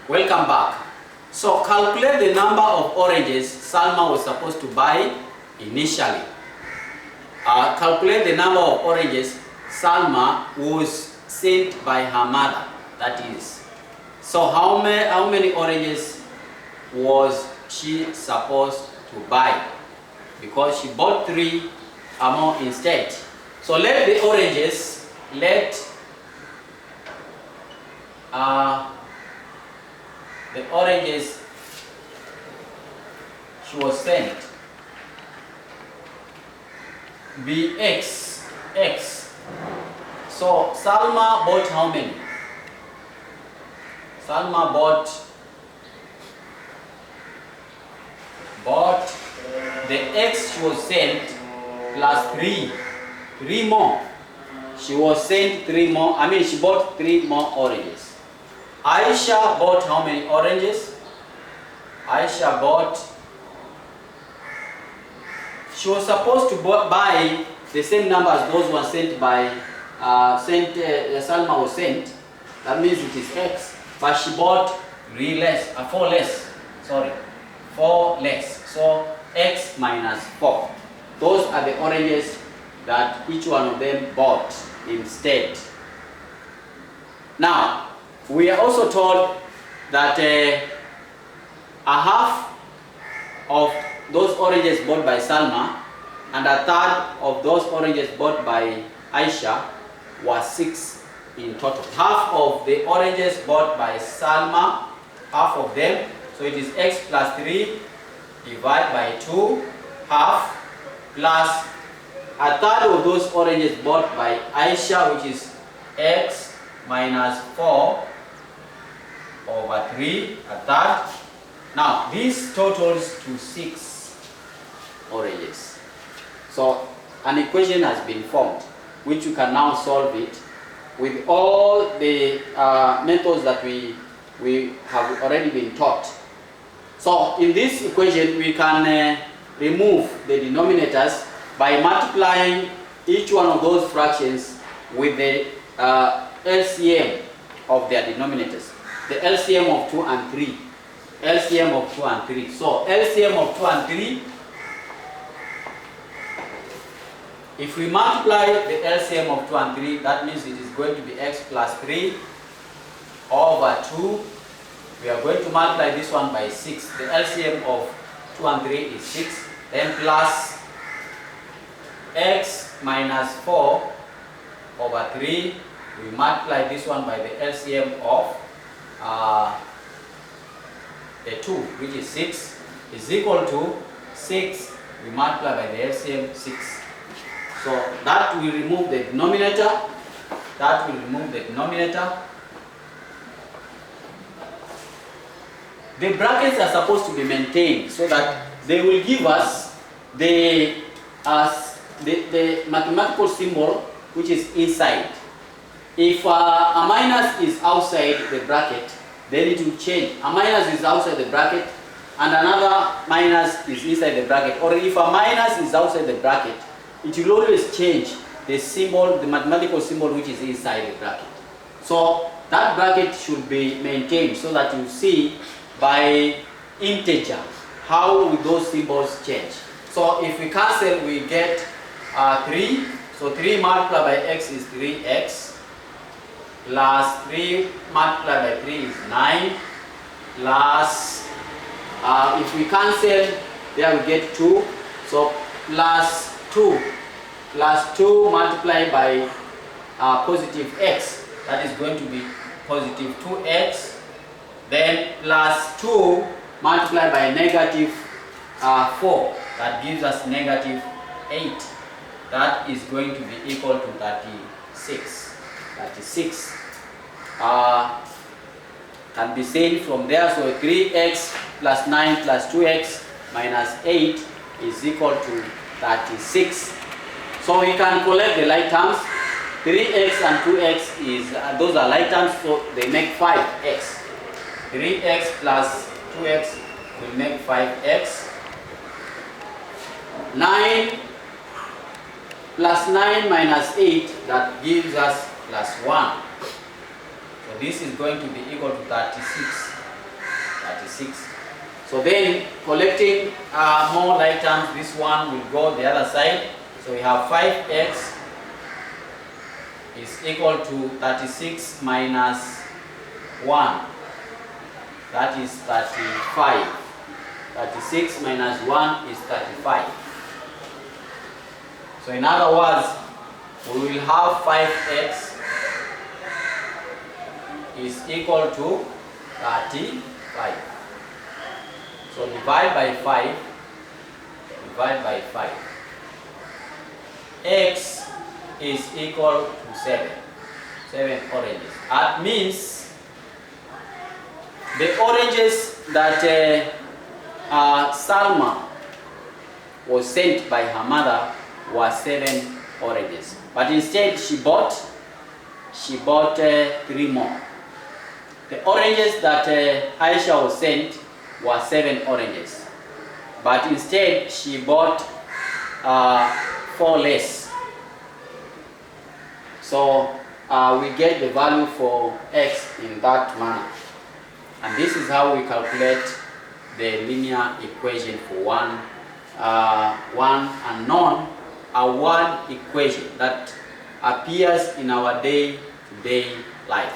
Welcome back. So calculate the number of oranges Salma was supposed to buy initially. Calculate the number of oranges Salma was sent by her mother. That is. So how many oranges was she supposed to buy? Because she bought 3 more instead. So let the oranges, the oranges she was sent be x. So Salma bought how many? Salma bought the x she was sent plus 3 more. She was sent 3 more. She bought 3 more oranges. Aisha bought how many oranges? Aisha bought, she was supposed to buy the same number as those were sent by Salma was sent. That means it is x, but she bought 4 less. So x minus 4. Those are the oranges that each one of them bought instead. Now, we are also told that a half of those oranges bought by Salma and a third of those oranges bought by Aisha was 6 in total. Half of the oranges bought by Salma, half of them, so it is x plus 3 divided by 2, half, plus a third of those oranges bought by Aisha, which is x minus 4 over 3, a third. Now this totals to 6 oranges. So an equation has been formed, which you can now solve it with all the methods that we have already been taught. So in this equation we can remove the denominators by multiplying each one of those fractions with the LCM of their denominators. The LCM of 2 and 3. LCM of 2 and 3. So LCM of 2 and 3, if we multiply the LCM of 2 and 3, that means it is going to be x plus 3 over 2. We are going to multiply this one by 6. The LCM of 2 and 3 is 6. Then plus x minus 4 over 3. We multiply this one by the LCM of the 2, which is 6, is equal to 6. We multiply by the LCM 6. So that will remove the denominator. That will remove the denominator. The brackets are supposed to be maintained so that they will give us the mathematical symbol which is inside. If a minus is outside the bracket, then it will change. A minus is outside the bracket and another minus is inside the bracket. Or if a minus is outside the bracket, it will always change the symbol, the mathematical symbol which is inside the bracket. So that bracket should be maintained so that you see by integer how will those symbols change. So if we cancel, we get 3. So 3 multiplied by x is 3x. Plus 3 multiplied by 3 is 9. Plus, if we cancel, there we get 2. So plus 2. Plus 2 multiplied by positive x. That is going to be positive 2x. Then plus 2 multiplied by negative 4. That gives us negative 8. That is going to be equal to 36. 36 can be seen from there. So 3x plus 9 plus 2x minus 8 is equal to 36. So we can collect the like terms. 3x and 2x is those are like terms, so they make 5x. 3x plus 2x will make 5x. 9 plus 9 minus 8, that gives us plus 1. So this is going to be equal to 36. 36. So then collecting more like terms, this one will go the other side. So we have 5x is equal to 36 minus 1. That is 35. 36 minus 1 is 35. So in other words, we will have 5x is equal to 35. So divide by 5. Divide by 5. X is equal to 7. 7 oranges. That means the oranges that Salma was sent by her mother were 7 oranges. But instead she bought 3 more. The oranges that Aisha was sent were 7 oranges. But instead she bought 4 less. So we get the value for x in that manner. And this is how we calculate the linear equation for one unknown, a word equation that appears in our day-to-day life.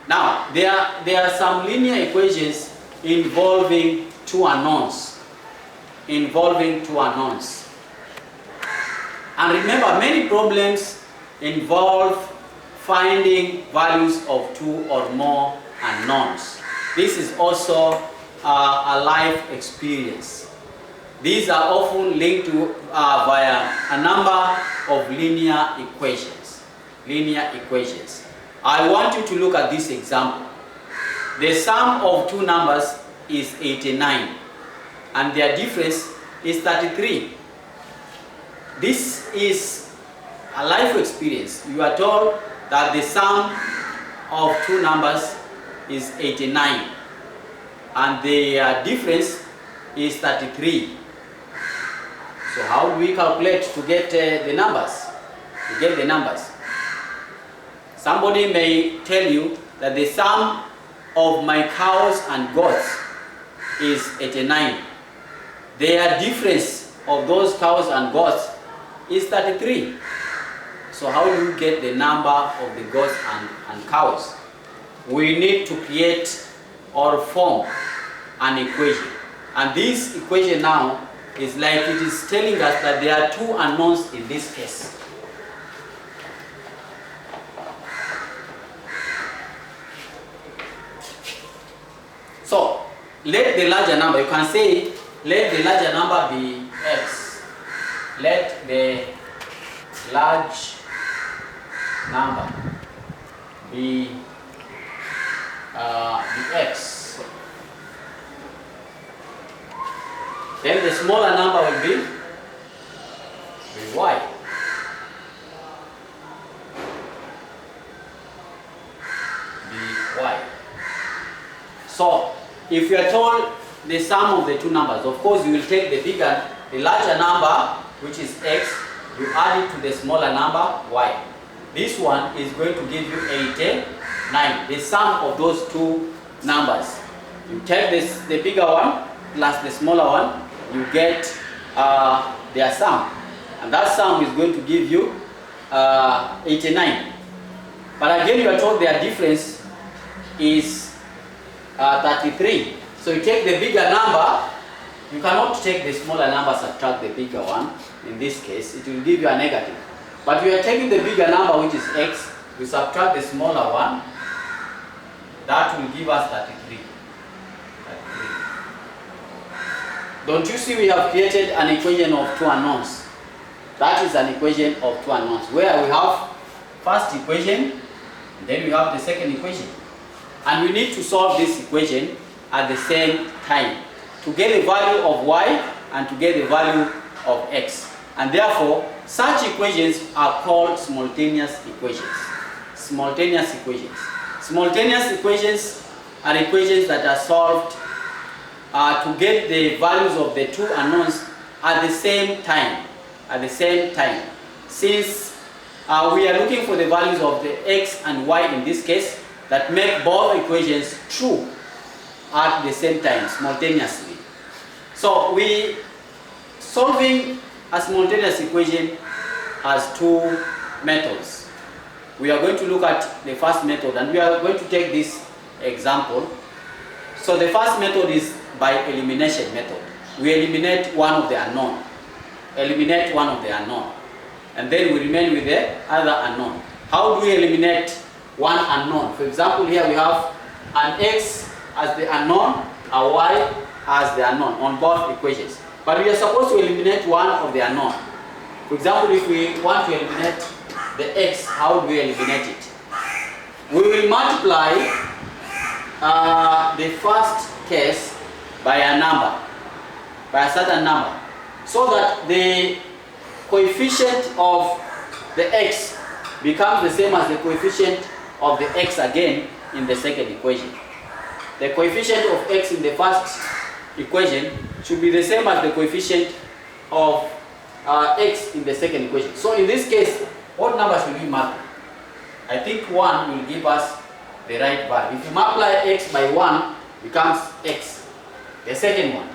Now, there are some linear equations involving two unknowns. And remember, many problems involve finding values of 2 or more unknowns. This is also a life experience. These are often linked to via a number of linear equations. I want you to look at this example. The sum of two numbers is 89 and their difference is 33. This is a life experience. You are told that the sum of two numbers is 89 and the difference is 33. So how do we calculate to get the numbers? Somebody may tell you that the sum of my cows and goats is 89. Their difference of those cows and goats is 33. So how do you get the number of the goats and cows? We need to create or form an equation. And this equation now is like it is telling us that there are two unknowns in this case. So let the larger number, you can say, let the larger number be x. Let the large number be x. Then the smaller number will be y. So if you are told the sum of the two numbers, of course you will take the larger number, which is x, you add it to the smaller number, y. This one is going to give you 89, the sum of those two numbers. You take the bigger one plus the smaller one, you get their sum. And that sum is going to give you 89. But again, you are told their difference is 33. So you take the bigger number, you cannot take the smaller number, subtract the bigger one. In this case, it will give you a negative. But you are taking the bigger number, which is x, you subtract the smaller one, that will give us 33. Don't you see we have created an equation of two unknowns? That is an equation of two unknowns, where we have first equation, and then we have the second equation. And we need to solve this equation at the same time to get the value of y and to get the value of x. And therefore, such equations are called simultaneous equations. Simultaneous equations are equations that are solved to get the values of the two unknowns at the same time. Since we are looking for the values of the x and y in this case, that make both equations true. at the same time, simultaneously. So we solving a simultaneous equation has two methods. We are going to look at the first method, and we are going to take this example. So the first method is by elimination method. We eliminate one of the unknown. Eliminate one of the unknown. And then we remain with the other unknown. How do we eliminate one unknown? For example, here we have an x as the unknown, a y as the unknown on both equations. But we are supposed to eliminate one of the unknown. For example, if we want to eliminate the x, how do we eliminate it? We will multiply the first case by a number, by a certain number, so that the coefficient of the x becomes the same as the coefficient of the x again in the second equation. The coefficient of x in the first equation should be the same as the coefficient of x in the second equation. So in this case, what number should we multiply? I think 1 will give us the right value. If you multiply x by 1, becomes x, the second one.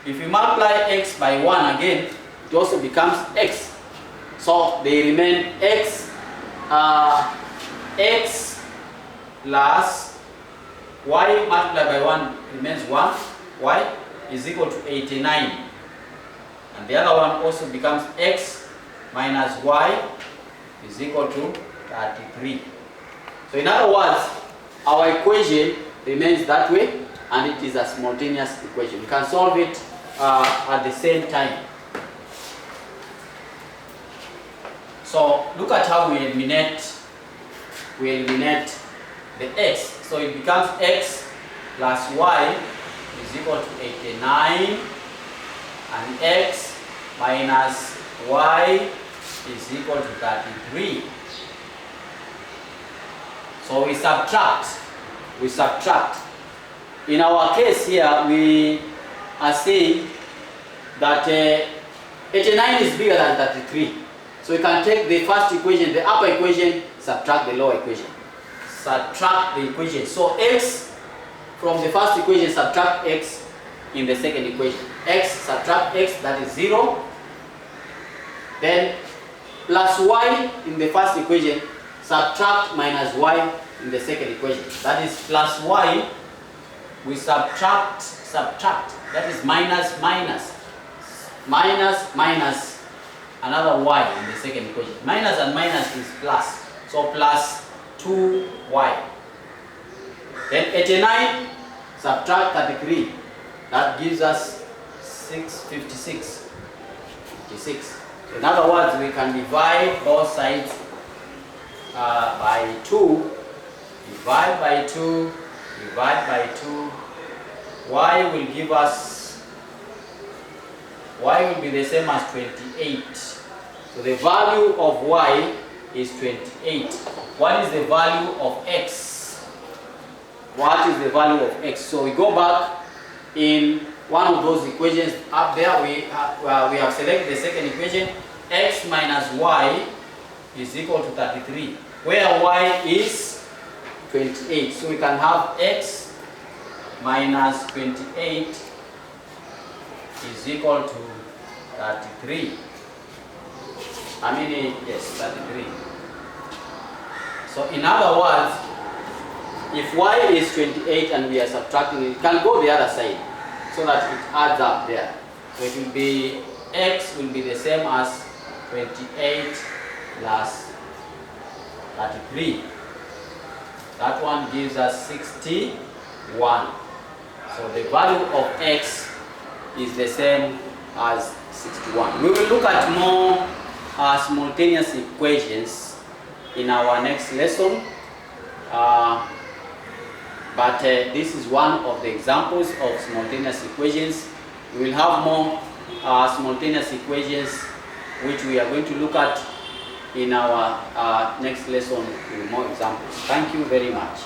If you multiply x by 1 again, it also becomes x. So they remain x, x plus y multiplied by 1 remains 1, y is equal to 89. And the other one also becomes x minus y is equal to 33. So in other words, our equation remains that way, and it is a simultaneous equation. We can solve it at the same time. So look at how we eliminate the x. So it becomes x plus y is equal to 89, and x minus y is equal to 33. So we subtract. In our case here, we are saying that 89 is bigger than 33. So we can take the first equation, the upper equation, subtract the lower equation. Subtract the equation. So x from the first equation, subtract x in the second equation. X subtract x, that is 0. Then plus y in the first equation, subtract minus y in the second equation. That is plus y, we subtract, that is minus, minus another y in the second equation. Minus and minus is plus. So plus 2y. Then 89 subtract 33. That gives us 56. In other words, we can divide both sides by 2. Divide by 2. Divide by 2. Y will give us, y will be the same as 28. So the value of y is 28. What is the value of x? What is the value of x? So we go back in one of those equations up there. We have selected the second equation. X minus y is equal to 33, where y is 28. So we can have x minus 28 is equal to 33. Yes, 33. So in other words, if y is 28 and we are subtracting it, can go the other side so that it adds up there. So it will be, x will be the same as 28 plus 33. That one gives us 61. So the value of x is the same as 61. We will look at more simultaneous equations in our next lesson. But this is one of the examples of simultaneous equations. We will have more simultaneous equations which we are going to look at in our next lesson with more examples. Thank you very much.